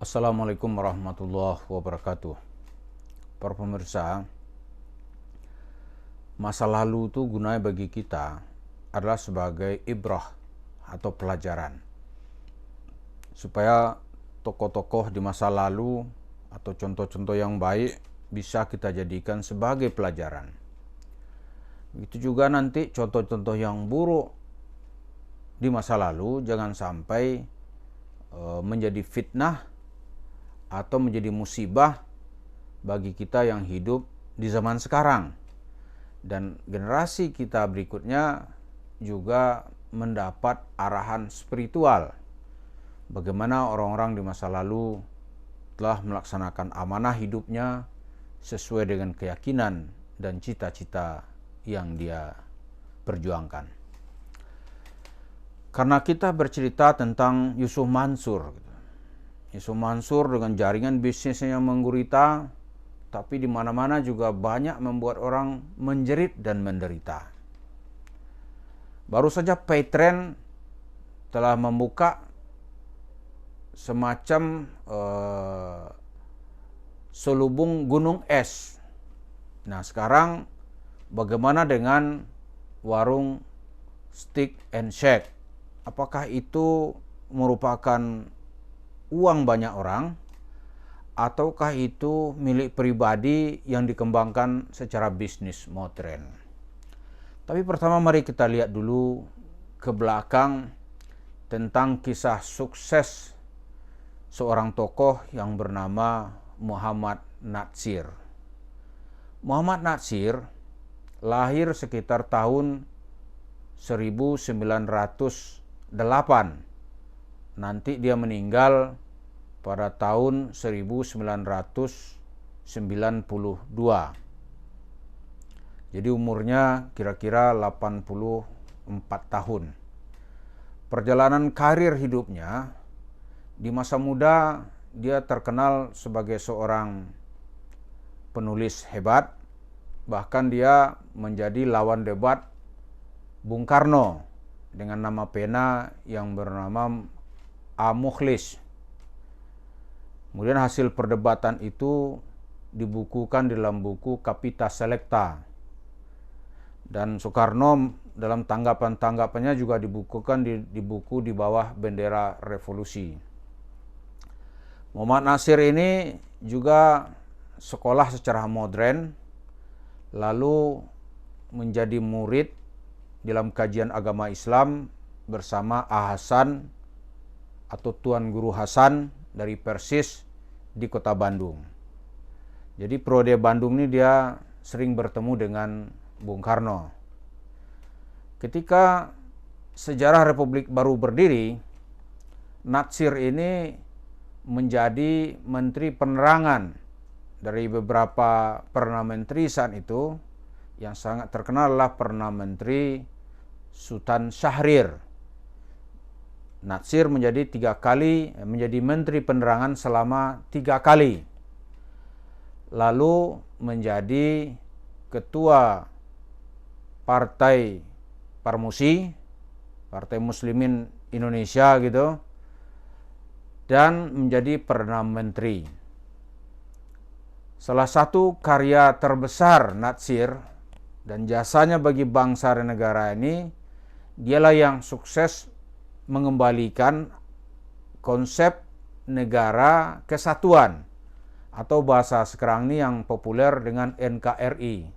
Assalamualaikum warahmatullahi wabarakatuh. Para pemirsa, masa lalu itu gunanya bagi kita adalah sebagai ibrah atau pelajaran. Supaya tokoh-tokoh di masa lalu atau contoh-contoh yang baik bisa kita jadikan sebagai pelajaran. Begitu juga nanti contoh-contoh yang buruk di masa lalu jangan sampai menjadi fitnah atau menjadi musibah bagi kita yang hidup di zaman sekarang. Dan generasi kita berikutnya juga mendapat arahan spiritual. Bagaimana orang-orang di masa lalu telah melaksanakan amanah hidupnya sesuai dengan keyakinan dan cita-cita yang dia perjuangkan. Karena kita bercerita tentang Yusuf Mansur. Yusuf Mansur dengan jaringan bisnisnya yang menggurita, tapi di mana-mana juga banyak membuat orang menjerit dan menderita. Baru saja Paytrend telah membuka semacam selubung gunung es. Nah, sekarang bagaimana dengan warung Steak and Shake? Apakah itu merupakan uang banyak orang, ataukah itu milik pribadi yang dikembangkan secara bisnis modern? Tapi pertama mari kita lihat dulu ke belakang tentang kisah sukses seorang tokoh yang bernama Muhammad Natsir. Muhammad Natsir lahir sekitar tahun 1908. Nanti dia meninggal pada tahun 1992. Jadi umurnya kira-kira 84 tahun. Perjalanan karir hidupnya, di masa muda dia terkenal sebagai seorang penulis hebat. Bahkan dia menjadi lawan debat Bung Karno dengan nama pena yang bernama A. Mukhlis. Kemudian hasil perdebatan itu dibukukan dalam buku Kapita Selecta. Dan Soekarno dalam tanggapan-tanggapannya juga dibukukan di buku Di Bawah Bendera Revolusi. Muhammad Natsir ini juga sekolah secara modern, lalu menjadi murid dalam kajian agama Islam bersama A. Hasan atau Tuan Guru Hasan dari Persis di kota Bandung. Jadi periode Bandung ini dia sering bertemu dengan Bung Karno. Ketika sejarah Republik baru berdiri, Natsir ini menjadi Menteri Penerangan dari beberapa Perdana Menteri saat itu. Yang sangat terkenal adalah Perdana Menteri Sultan Syahrir. Natsir menjadi menjadi Menteri Penerangan selama 3 kali. Lalu menjadi Ketua Partai Parmusi, Partai Muslimin Indonesia gitu, dan menjadi Perdana Menteri. Salah satu karya terbesar Natsir dan jasanya bagi bangsa dan negara ini, dialah yang sukses mengembalikan konsep negara kesatuan atau bahasa sekarang ini yang populer dengan NKRI.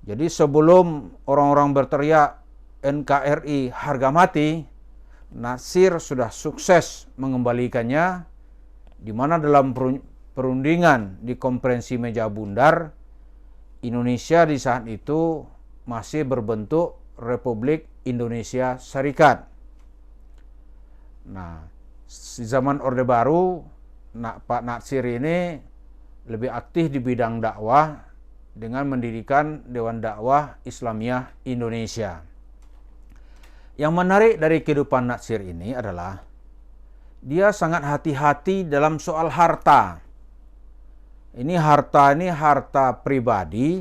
Jadi sebelum orang-orang berteriak NKRI harga mati, Natsir sudah sukses mengembalikannya, di mana dalam perundingan di konferensi meja bundar, Indonesia di saat itu masih berbentuk Republik Indonesia Serikat. Nah, di zaman Orde Baru, Pak Natsir ini lebih aktif di bidang dakwah dengan mendirikan Dewan Dakwah Islamiyah Indonesia. Yang menarik dari kehidupan Natsir ini adalah dia sangat hati-hati dalam soal harta. Ini harta pribadi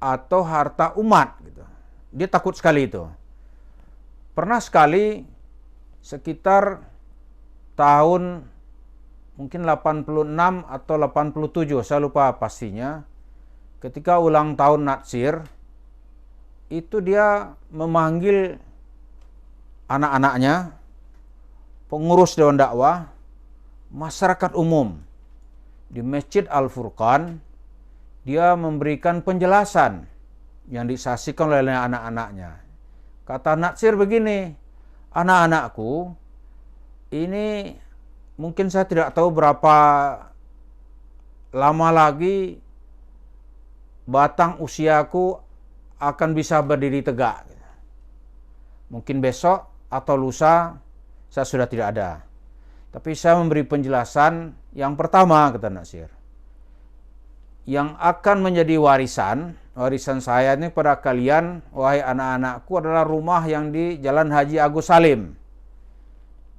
atau harta umat gitu. Dia takut sekali itu. Pernah sekali sekitar tahun mungkin 86 atau 87, saya lupa pastinya. Ketika ulang tahun Natsir, itu dia memanggil anak-anaknya, pengurus Dewan Dakwah, masyarakat umum di Masjid Al-Furqan. Dia memberikan penjelasan yang disaksikan oleh anak-anaknya. Kata Natsir begini, anak-anakku, ini mungkin saya tidak tahu berapa lama lagi batang usiaku akan bisa berdiri tegak. Mungkin besok atau lusa saya sudah tidak ada. Tapi saya memberi penjelasan yang pertama, kata Natsir. Yang akan menjadi warisan saya ini pada kalian, wahai anak-anakku, adalah rumah yang di Jalan Haji Agus Salim.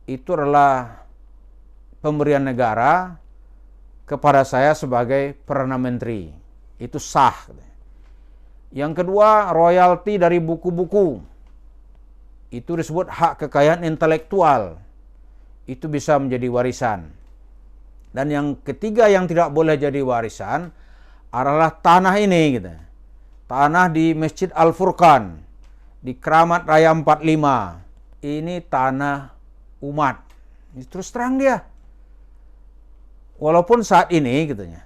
Itu adalah pemberian negara kepada saya sebagai Perdana Menteri. Itu sah. Yang kedua, royalti dari buku-buku. Itu disebut hak kekayaan intelektual. Itu bisa menjadi warisan. Dan yang ketiga yang tidak boleh jadi warisan adalah tanah ini, gitu. Tanah di Masjid Al-Furqan, di Kramat Raya 45. Ini tanah umat. Ini terus terang dia. Walaupun saat ini, katanya,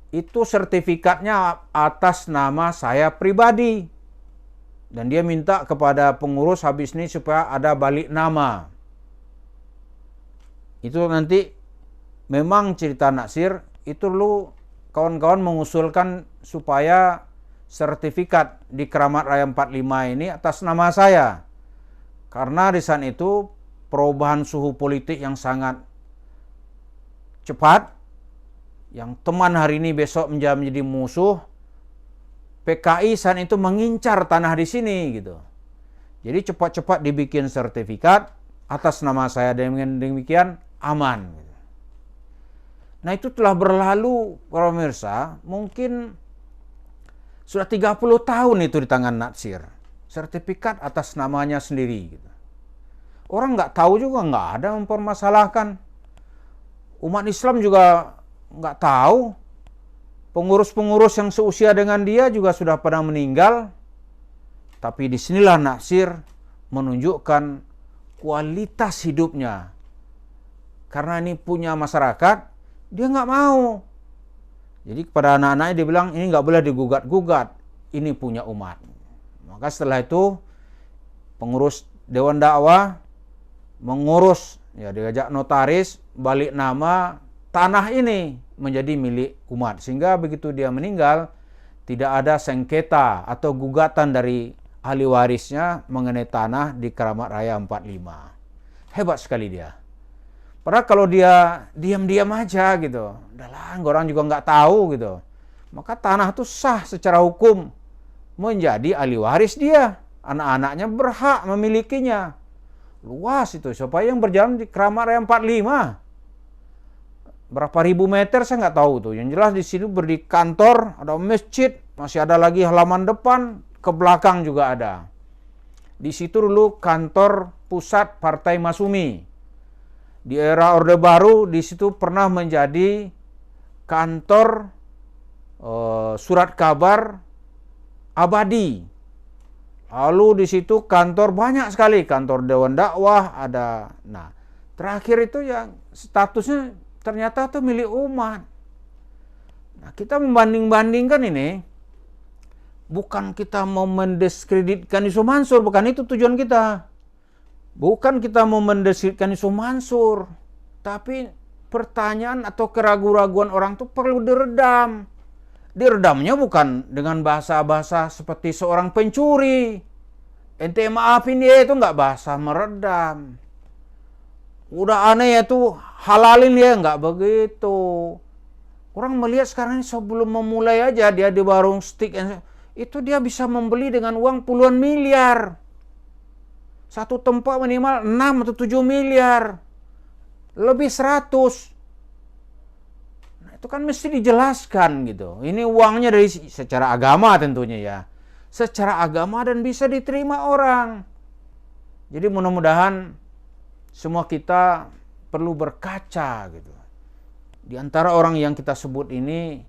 itu sertifikatnya atas nama saya pribadi. Dan dia minta kepada pengurus habis ini supaya ada balik nama. Itu nanti memang cerita Natsir, itu dulu kawan-kawan mengusulkan supaya sertifikat di Kramat Raya 45 ini atas nama saya. Karena di saat itu perubahan suhu politik yang sangat cepat, yang teman hari ini besok menjadi musuh. PKI saat itu mengincar tanah di sini, gitu. Jadi cepat-cepat dibikin sertifikat atas nama saya, dengan demikian aman. Nah, itu telah berlalu, para pemirsa, mungkin sudah 30 tahun itu di tangan Natsir. Sertifikat atas namanya sendiri, gitu. Orang nggak tahu juga, nggak ada mempermasalahkan. Umat Islam juga nggak tahu. Pengurus-pengurus yang seusia dengan dia juga sudah pada meninggal. Tapi disinilah Natsir menunjukkan kualitas hidupnya. Karena ini punya masyarakat, dia nggak mau. Jadi kepada anak-anaknya dia bilang, ini nggak boleh digugat-gugat. Ini punya umat. Maka setelah itu, pengurus Dewan Dakwah mengurus, ya diajak notaris, balik nama tanah ini menjadi milik umat. Sehingga begitu dia meninggal, tidak ada sengketa atau gugatan dari ahli warisnya mengenai tanah di Kramat Raya 45. Hebat sekali dia. Padahal kalau dia diam-diam aja gitu, udahlah, orang juga nggak tahu gitu, maka tanah itu sah secara hukum menjadi ahli waris dia. Anak-anaknya berhak memilikinya. Luas itu, supaya yang berjalan di Kramat Raya 45. Berapa ribu meter saya nggak tahu tuh. Yang jelas di sini berdiri kantor, ada masjid, masih ada lagi halaman depan, ke belakang juga ada. Di situ dulu kantor pusat Partai Masyumi. Di era Orde Baru di situ pernah menjadi kantor surat kabar abadi. Lalu di situ kantor banyak sekali, kantor Dewan Dakwah ada. Nah, terakhir itu yang statusnya ternyata itu milik umat. Nah, kita membanding-bandingkan ini, bukan kita mau mendiskreditkan Yusuf Mansur, bukan itu tujuan kita. Bukan kita mau mendiskreditkan Yusuf Mansur, tapi pertanyaan atau keraguan-raguan orang itu perlu diredam. Diredamnya bukan dengan bahasa-bahasa seperti seorang pencuri. Ente maafin dia, itu nggak bahasa meredam. Udah aneh ya tuh, halalin dia, nggak begitu. Orang melihat sekarang ini sebelum memulai aja dia di warung steak, itu dia bisa membeli dengan uang puluhan miliar. Satu tempat minimal 6 atau 7 miliar. Lebih 100. Nah, itu kan mesti dijelaskan gitu. Ini uangnya dari secara agama tentunya ya. Secara agama dan bisa diterima orang. Jadi mudah-mudahan semua kita perlu berkaca gitu. Di antara orang yang kita sebut ini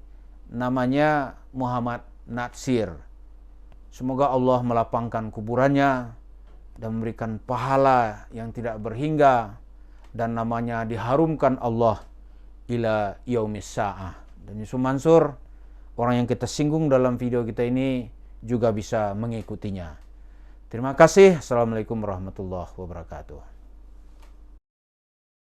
namanya Muhammad Natsir. Semoga Allah melapangkan kuburannya dan memberikan pahala yang tidak berhingga, dan namanya diharumkan Allah ila yaumis sa'ah. Dan Yusuf Mansur, orang yang kita singgung dalam video kita ini, juga bisa mengikutinya. Terima kasih. Assalamualaikum warahmatullahi wabarakatuh.